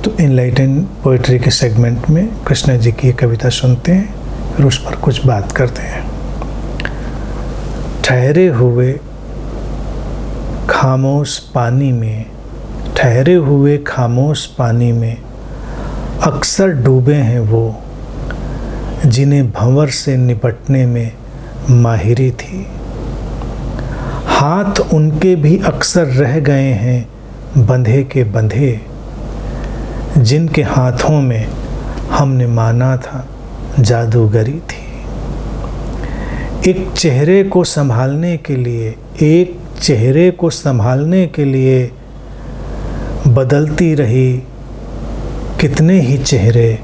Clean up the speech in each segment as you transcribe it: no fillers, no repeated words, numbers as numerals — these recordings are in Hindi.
तो इनलाइटन पोइट्री के सेगमेंट में कृष्णा जी की ये कविता सुनते हैं, फिर उस पर कुछ बात करते हैं। ठहरे हुए खामोश पानी में, ठहरे हुए खामोश पानी में अक्सर डूबे हैं वो, जिन्हें भंवर से निपटने में माहिरी थी। हाथ उनके भी अक्सर रह गए हैं बंधे के बंधे, जिनके हाथों में हमने माना था जादूगरी थी। एक चेहरे को संभालने के लिए, एक चेहरे को संभालने के लिए बदलती रही कितने ही चेहरे,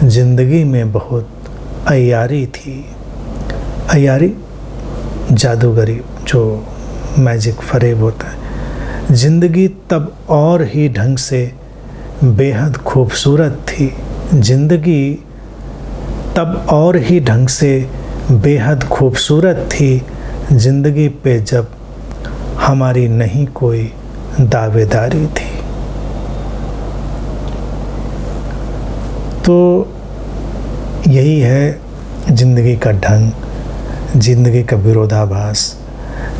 जिंदगी में बहुत अय्यारी थी। अय्यारी जादूगरी, जो मैजिक फरेब होता है। जिंदगी तब और ही ढंग से बेहद खूबसूरत थी। जिंदगी तब और ही ढंग से बेहद खूबसूरत थी। जिंदगी पे जब हमारी नहीं कोई दावेदारी थी। तो यही है ज़िंदगी का ढंग, ज़िंदगी का विरोधाभास।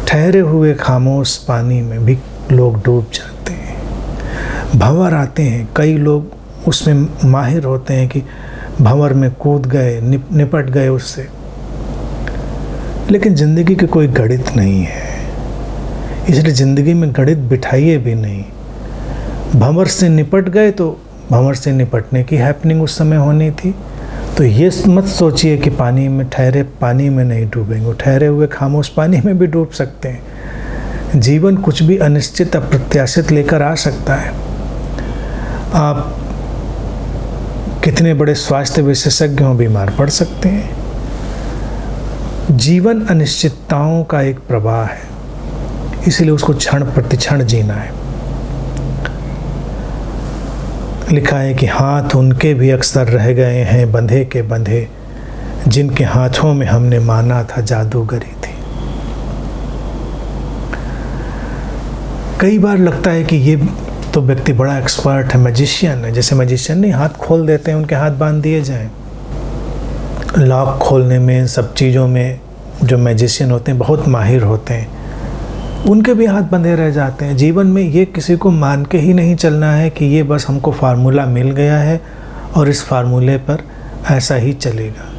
ठहरे हुए खामोश पानी में भी लोग डूब जाते हैं। भंवर आते हैं, कई लोग उसमें माहिर होते हैं कि भंवर में कूद गए, निपट गए उससे। लेकिन ज़िंदगी की कोई गणित नहीं है, इसलिए ज़िंदगी में गणित बिठाइए भी नहीं। भंवर से निपट गए तो भंवर से निपटने की हैपनिंग उस समय होनी थी। तो ये मत सोचिए कि पानी में, ठहरे पानी में नहीं डूबेंगे। ठहरे हुए खामोश पानी में भी डूब सकते हैं। जीवन कुछ भी अनिश्चित अप्रत्याशित लेकर आ सकता है। आप कितने बड़े स्वास्थ्य विशेषज्ञ हों, बीमार पड़ सकते हैं। जीवन अनिश्चितताओं का एक प्रवाह है, इसलिए उसको क्षण प्रति क्षण जीना है। लिखा है कि हाथ उनके भी अक्सर रह गए हैं बंधे के बंधे, जिनके हाथों में हमने माना था जादूगरी थी। कई बार लगता है कि ये तो व्यक्ति बड़ा एक्सपर्ट है, मैजिशियन है। जैसे मैजिशियन नहीं, हाथ खोल देते हैं, उनके हाथ बांध दिए जाएं। लॉक खोलने में, सब चीज़ों में जो मैजिशियन होते हैं बहुत माहिर होते हैं, उनके भी हाथ बंधे रह जाते हैं। जीवन में ये किसी को मान के ही नहीं चलना है कि ये बस हमको फार्मूला मिल गया है और इस फार्मूले पर ऐसा ही चलेगा।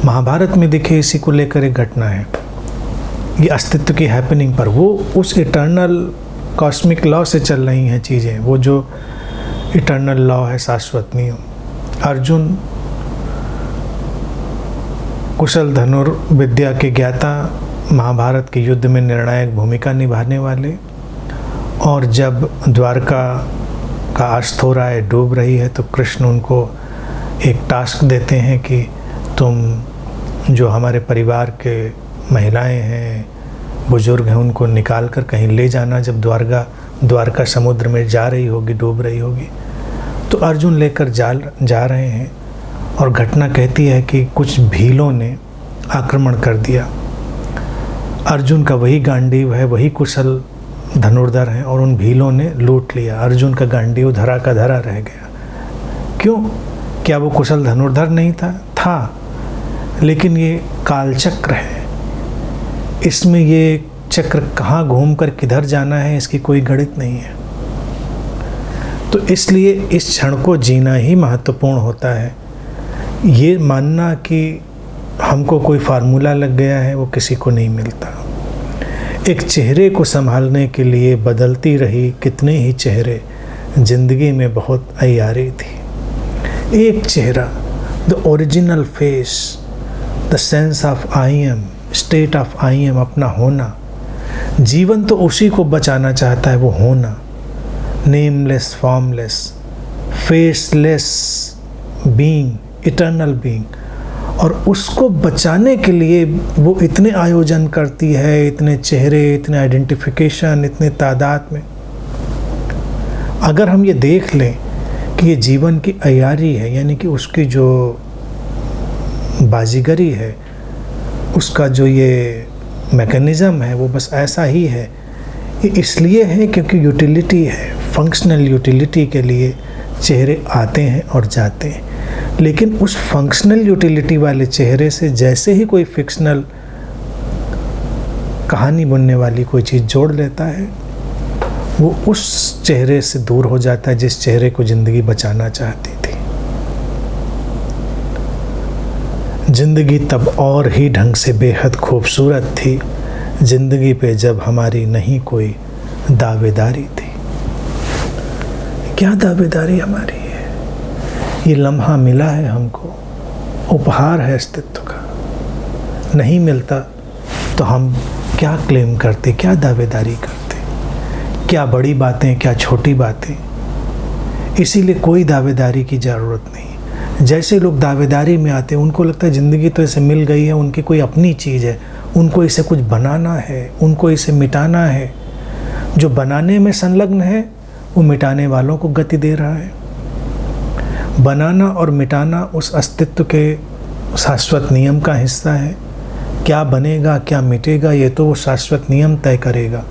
महाभारत में देखिए इसी को लेकर एक घटना है। ये अस्तित्व की हैपनिंग पर, वो उस इटर्नल कॉस्मिक लॉ से चल रही हैं चीज़ें, वो जो इटर्नल लॉ है, शाश्वत नियम। अर्जुन कुशल धनुर्विद्या के ज्ञाता, महाभारत के युद्ध में निर्णायक भूमिका निभाने वाले, और जब द्वारका का अस्त हो रहा है, डूब रही है, तो कृष्ण उनको एक टास्क देते हैं कि तुम जो हमारे परिवार के महिलाएं हैं, बुजुर्ग हैं, उनको निकाल कर कहीं ले जाना। जब द्वारका समुद्र में जा रही होगी, डूब रही होगी, तो अर्जुन लेकर जा रहे हैं, और घटना कहती है कि कुछ भीलों ने आक्रमण कर दिया। अर्जुन का वही गांडीव है, वही कुशल धनुर्धर हैं, और उन भीलों ने लूट लिया। अर्जुन का गांडीव धरा का धरा रह गया। क्यों? क्या वो कुशल धनुर्धर नहीं था? लेकिन ये कालचक्र है, इसमें ये चक्र कहाँ घूमकर किधर जाना है, इसकी कोई गणित नहीं है। तो इसलिए इस क्षण को जीना ही महत्वपूर्ण होता है। ये मानना कि हमको कोई फार्मूला लग गया है, वो किसी को नहीं मिलता। एक चेहरे को संभालने के लिए बदलती रही कितने ही चेहरे, जिंदगी में बहुत अय्यारी थी। एक चेहरा, the original face, the sense of I am, state of I am, अपना होना। जीवन तो उसी को बचाना चाहता है, वो होना। Nameless, formless, faceless being, eternal being, और उसको बचाने के लिए वो इतने आयोजन करती है, इतने चेहरे, इतने आइडेंटिफिकेशन, इतने तादाद में। अगर हम ये देख लें कि ये जीवन की अय्यारी है, यानी कि उसकी जो बाजीगरी है, उसका जो ये मैकेनिज़्म है, वो बस ऐसा ही है। ये इसलिए है क्योंकि यूटिलिटी है, फंक्शनल यूटिलिटी के लिए चेहरे आते हैं और जाते हैं, लेकिन उस फंक्शनल यूटिलिटी वाले चेहरे से जैसे ही कोई फिक्शनल कहानी बुनने वाली कोई चीज़ जोड़ लेता है, वो उस चेहरे से दूर हो जाता है जिस चेहरे को ज़िंदगी बचाना चाहती थी। ज़िंदगी तब और ही ढंग से बेहद खूबसूरत थी, ज़िंदगी पे जब हमारी नहीं कोई दावेदारी थी। क्या दावेदारी हमारी है? ये लम्हा मिला है हमको, उपहार है अस्तित्व का। नहीं मिलता तो हम क्या क्लेम करते, क्या दावेदारी करते, क्या बड़ी बातें, क्या छोटी बातें। इसीलिए कोई दावेदारी की ज़रूरत नहीं। जैसे लोग दावेदारी में आते हैं, उनको लगता है ज़िंदगी तो इसे मिल गई है, उनकी कोई अपनी चीज़ है, उनको इसे कुछ बनाना है, उनको इसे मिटाना है। जो बनाने में संलग्न है वो मिटाने वालों को गति दे रहा है। बनाना और मिटाना उस अस्तित्व के शाश्वत नियम का हिस्सा है। क्या बनेगा क्या मिटेगा ये तो वो शाश्वत नियम तय करेगा।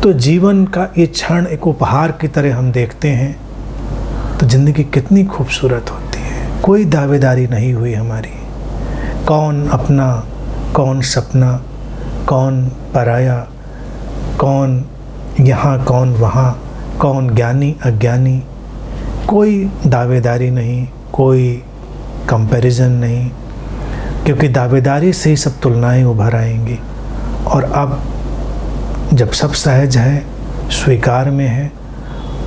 तो जीवन का ये क्षण एक उपहार की तरह हम देखते हैं तो ज़िंदगी कितनी खूबसूरत होती है। कोई दावेदारी नहीं हुई हमारी। कौन अपना, कौन सपना, कौन पराया, कौन यहाँ कौन वहाँ, कौन ज्ञानी अज्ञानी। कोई दावेदारी नहीं, कोई कंपैरिजन नहीं, क्योंकि दावेदारी से ही सब तुलनाएं उभर आएंगी। और अब जब सब सहज है, स्वीकार में है,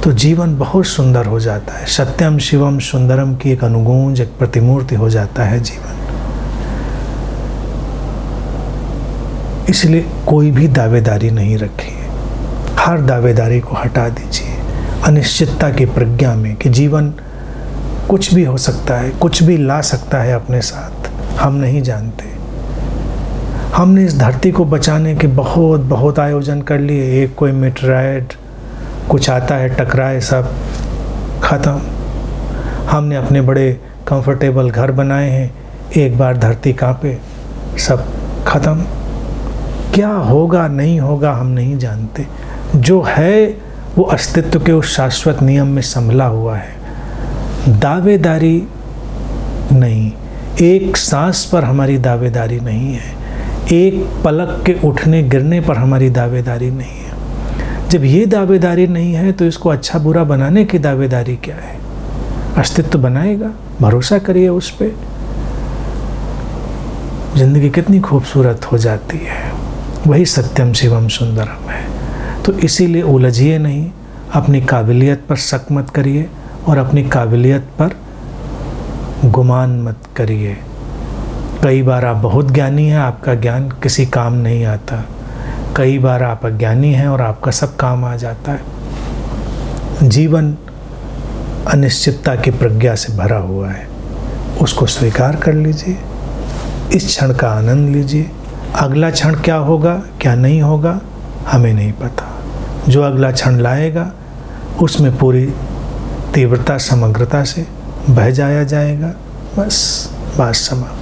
तो जीवन बहुत सुंदर हो जाता है। सत्यम शिवम सुंदरम की एक अनुगूंज, एक प्रतिमूर्ति हो जाता है जीवन। इसलिए कोई भी दावेदारी नहीं रखी। हर दावेदारी को हटा दीजिए अनिश्चितता की प्रज्ञा में कि जीवन कुछ भी हो सकता है, कुछ भी ला सकता है अपने साथ। हम नहीं जानते। हमने इस धरती को बचाने के बहुत आयोजन कर लिए। एक कोई मीटराइड कुछ आता है, टकराए, सब ख़त्म। हमने अपने बड़े कंफर्टेबल घर बनाए हैं, एक बार धरती कांपे, सब ख़त्म। क्या होगा नहीं होगा हम नहीं जानते। जो है वो अस्तित्व के उस शाश्वत नियम में संभला हुआ है। दावेदारी नहीं। एक सांस पर हमारी दावेदारी नहीं है। एक पलक के उठने गिरने पर हमारी दावेदारी नहीं है। जब ये दावेदारी नहीं है तो इसको अच्छा बुरा बनाने की दावेदारी क्या है? अस्तित्व बनाएगा, भरोसा करिए उस पर। जिंदगी कितनी खूबसूरत हो जाती है। वही सत्यम शिवम सुंदरम है। तो इसीलिए उलझिए नहीं, अपनी काबिलियत पर शक मत करिए और अपनी काबिलियत पर गुमान मत करिए। कई बार आप बहुत ज्ञानी हैं, आपका ज्ञान किसी काम नहीं आता। कई बार आप अज्ञानी हैं और आपका सब काम आ जाता है। जीवन अनिश्चितता की प्रज्ञा से भरा हुआ है, उसको स्वीकार कर लीजिए। इस क्षण का आनंद लीजिए। अगला क्षण क्या होगा क्या नहीं होगा हमें नहीं पता। जो अगला क्षण लाएगा उसमें पूरी तीव्रता समग्रता से बह जाया जाएगा। बस बात समाप्त।